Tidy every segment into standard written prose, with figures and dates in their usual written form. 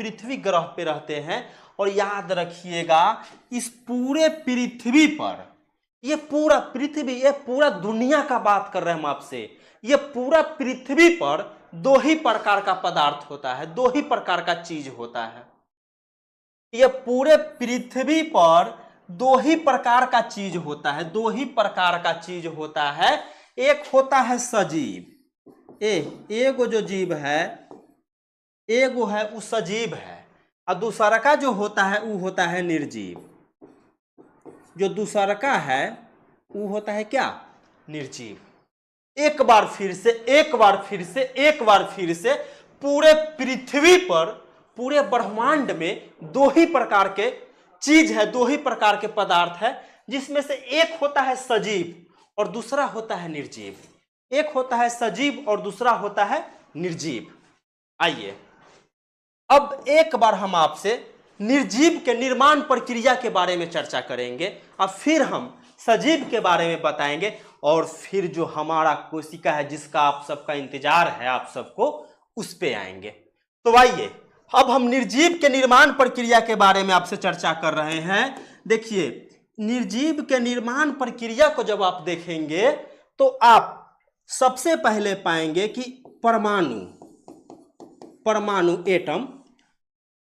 पृथ्वी ग्रह पे रहते हैं। और याद रखिएगा इस पूरे पृथ्वी पर, ये पूरा पृथ्वी, ये पूरा दुनिया का बात कर रहे हैं हम आपसे, ये पूरा पृथ्वी पर दो ही प्रकार का पदार्थ होता है, दो ही प्रकार का चीज होता है। ये पूरे पृथ्वी पर दो ही प्रकार का चीज होता है, दो ही प्रकार का चीज होता है। एक होता है सजीव, एगो जो जीव है, एगो है वो सजीव है, और दूसरा का जो होता है वो होता है निर्जीव। जो दूसरा का है वो होता है क्या? निर्जीव। एक बार फिर से पूरे पृथ्वी पर, पूरे ब्रह्मांड में दो ही प्रकार के चीज है, दो ही प्रकार के पदार्थ है, जिसमें से एक होता है सजीव और दूसरा होता है निर्जीव। एक होता है सजीव और दूसरा होता है निर्जीव। आइए अब एक बार हम आपसे निर्जीव के निर्माण प्रक्रिया के बारे में चर्चा करेंगे, और फिर हम सजीव के बारे में बताएंगे, और फिर जो हमारा कोशिका है जिसका आप सबका इंतजार है आप सबको, उस पे आएंगे। तो आइए अब हम निर्जीव के निर्माण प्रक्रिया के बारे में आपसे चर्चा कर रहे हैं। देखिए निर्जीव के निर्माण प्रक्रिया को जब आप देखेंगे तो आप सबसे पहले पाएंगे कि परमाणु एटम,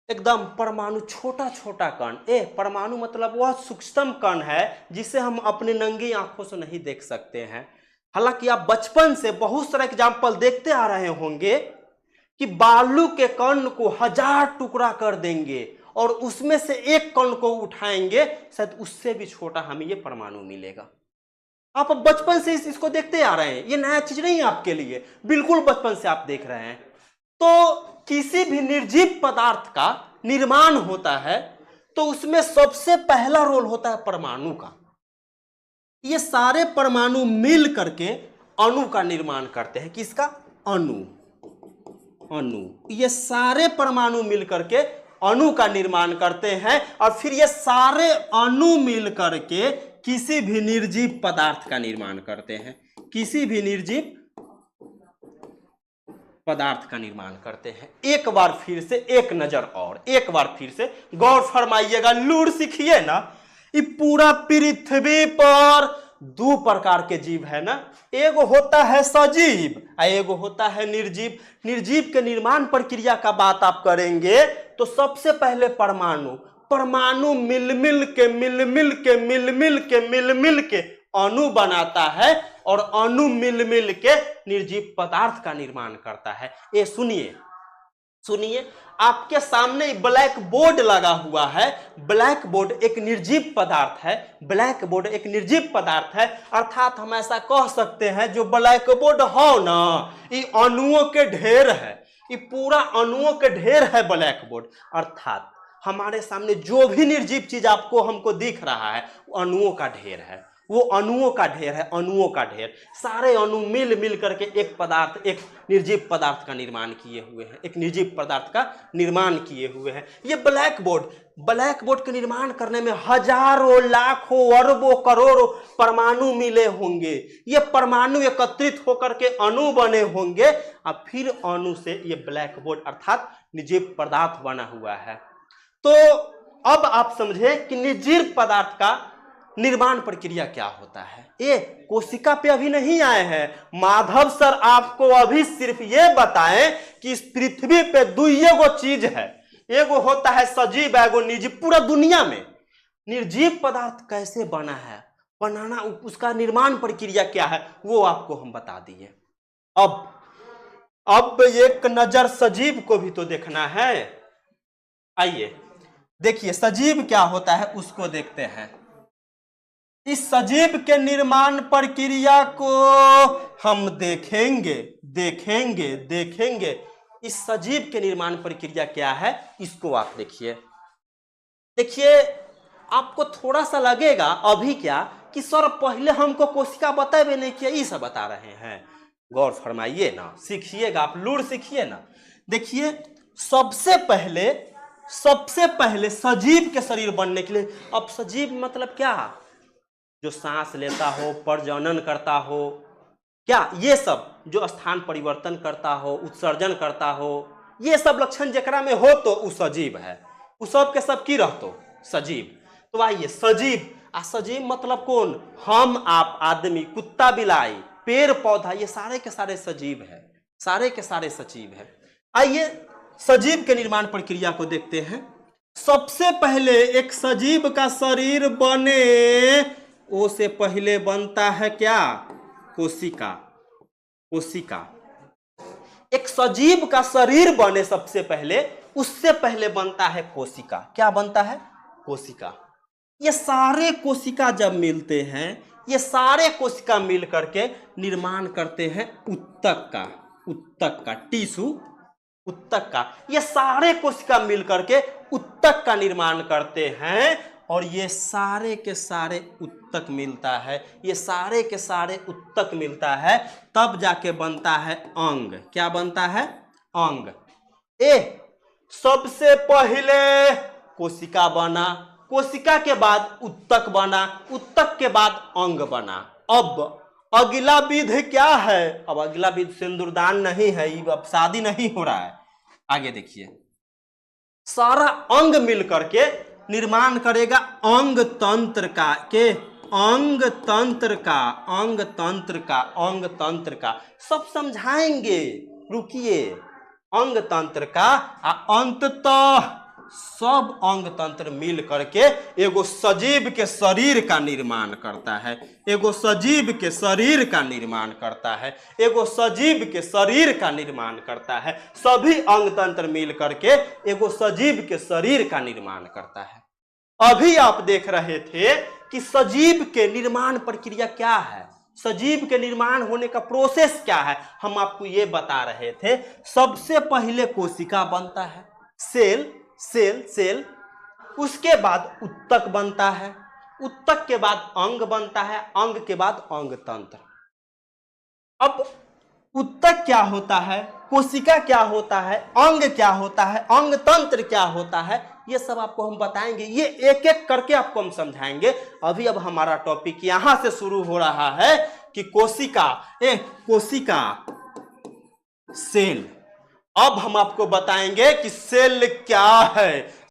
एकदम परमाणु, छोटा छोटा कण। परमाणु मतलब वह सूक्ष्म कण है जिसे हम अपने नंगी आंखों से नहीं देख सकते हैं। हालांकि आप बचपन से बहुत सारे एग्जाम्पल देखते आ रहे होंगे कि बालू के कण को 1000 टुकड़ा कर देंगे और उसमें से एक कण को उठाएंगे, शायद उससे भी छोटा हमें ये परमाणु मिलेगा। आप बचपन से इसको देखते आ रहे हैं, ये नया चीज नहीं है आपके लिए, बिल्कुल बचपन से आप देख रहे हैं। तो किसी भी निर्जीव पदार्थ का निर्माण होता है तो उसमें सबसे पहला रोल होता है परमाणु का। ये सारे परमाणु मिल करके अणु का निर्माण करते हैं। किसका? अणु। ये सारे परमाणु मिल करके अणु का निर्माण करते हैं, और फिर ये सारे अणु मिल करके किसी भी निर्जीव पदार्थ का निर्माण करते हैं, किसी भी निर्जीव पदार्थ का निर्माण करते हैं। एक बार फिर से एक नजर और, एक बार फिर से गौर फरमाइएगा, लूर सीखिए ना। ये पूरा पृथ्वी पर दो प्रकार के जीव है ना, एगो होता है सजीव और एगो होता है निर्जीव। निर्जीव के निर्माण प्रक्रिया का बात आप करेंगे तो सबसे पहले परमाणु मिल मिल के अणु बनाता है, और अणु मिल के निर्जीव पदार्थ का निर्माण करता है। ये सुनिए आपके सामने ब्लैक बोर्ड लगा हुआ है। ब्लैक बोर्ड एक निर्जीव पदार्थ है, ब्लैक बोर्ड एक निर्जीव पदार्थ है, अर्थात हम ऐसा कह सकते हैं जो ब्लैक बोर्ड हो ना, ये अणुओं के ढेर है, ये पूरा अणुओं के ढेर है ब्लैक बोर्ड। अर्थात हमारे सामने जो भी निर्जीव चीज हमको दिख रहा है वो अणुओं का ढेर है, वो अणुओं का ढेर है, अणुओं का ढेर। सारे अणु मिल करके एक पदार्थ, एक निर्जीव पदार्थ का निर्माण किए हुए हैं, एक निर्जीव पदार्थ का निर्माण किए हुए हैं। ये ब्लैक बोर्ड के निर्माण करने में हजारों, लाखों, अरबों, करोड़ों परमाणु मिले होंगे। ये परमाणु एकत्रित होकर के अणु बने होंगे, और फिर अणु से ये ब्लैक बोर्ड अर्थात निर्जीव पदार्थ बना हुआ है। तो अब आप समझे कि निर्जीव पदार्थ का निर्माण प्रक्रिया क्या होता है। ये कोशिका पे अभी नहीं आए हैं। माधव सर आपको अभी सिर्फ ये बताएं कि इस पृथ्वी पे दुइगो चीज है, एगो होता है सजीव, एगो निर्जीव। पूरा दुनिया में निर्जीव पदार्थ कैसे बना है, बनाना, उसका निर्माण प्रक्रिया क्या है, वो आपको हम बता दिए। अब एक नजर सजीव को भी तो देखना है। आइए देखिए सजीव क्या होता है उसको देखते हैं। इस सजीव के निर्माण प्रक्रिया को हम देखेंगे। इस सजीव के निर्माण प्रक्रिया क्या है इसको आप देखिए आपको थोड़ा सा लगेगा अभी क्या कि सर पहले हमको कोशिका बताए नहीं किया, ये सब बता रहे हैं। गौर फरमाइए ना, सीखिएगा, आप लूर सीखिए ना। देखिए सबसे पहले सजीव के शरीर बनने के लिए, अब सजीव मतलब क्या, जो सांस लेता हो, प्रजनन करता हो, क्या ये सब जो स्थान परिवर्तन करता हो, उत्सर्जन करता हो, ये सब लक्षण जेकरा में हो तो उ सजीव है, उ सब के सब की रहतो सजीव। तो आइए सजीव, आ सजीव मतलब कौन? हम आप आदमी, कुत्ता बिलाई, पेड़ पौधा, ये सारे के सारे सजीव है, सारे के सारे सजीव है। आइए सजीव के निर्माण प्रक्रिया को देखते हैं। सबसे पहले एक सजीव का शरीर बने वो से पहले बनता है क्या? कोशिका। कोशिका। एक सजीव का शरीर बने सबसे पहले, उससे पहले बनता है कोशिका। क्या बनता है? कोशिका। ये सारे कोशिका जब मिलते हैं, ये सारे कोशिका मिल करके निर्माण करते हैं उत्तक का। उत्तक का टिश्यू, उत्तक का। ये सारे कोशिका मिल करके उत्तक का निर्माण करते हैं, और ये सारे के सारे उत्तक मिलता है, ये सारे के सारे उत्तक मिलता है, तब जाके बनता है अंग। क्या बनता है? अंग। सबसे पहले कोशिका बना, कोशिका के बाद उत्तक बना, उत्तक के बाद अंग बना। अब अगला विधि क्या है? अब अगला विधि सिंदूरदान नहीं है, अब शादी नहीं हो रहा है। आगे देखिए, सारा अंग मिल करके निर्माण करेगा अंग तंत्र का। के अंग तंत्र का, अंग तंत्र का, अंग तंत्र का सब समझाएंगे, रुकिए। अंग तंत्र का अंततः सब अंग तंत्र मिल करके एगो सजीव के शरीर का निर्माण करता है, एगो सजीव के शरीर का निर्माण करता है, एगो सजीव के शरीर का निर्माण करता है। सभी अंग तंत्र मिल करके एगो सजीव के शरीर का निर्माण करता है। अभी आप देख रहे थे कि सजीव के निर्माण प्रक्रिया क्या है, सजीव के निर्माण होने का प्रोसेस क्या है, हम आपको ये बता रहे थे। सबसे पहले कोशिका बनता है, सेल, सेल, सेल। उसके बाद उत्तक बनता है, उत्तक के बाद अंग बनता है, अंग के बाद अंग तंत्र। अब उत्तक क्या होता है, कोशिका क्या होता है, अंग क्या होता है, अंग तंत्र क्या होता है, ये सब आपको हम बताएंगे। ये एक एक करके आपको हम समझाएंगे। अभी अब हमारा टॉपिक यहां से शुरू हो रहा है कि कोशिका, कोशिका, सेल। अब हम आपको बताएंगे कि सेल क्या है।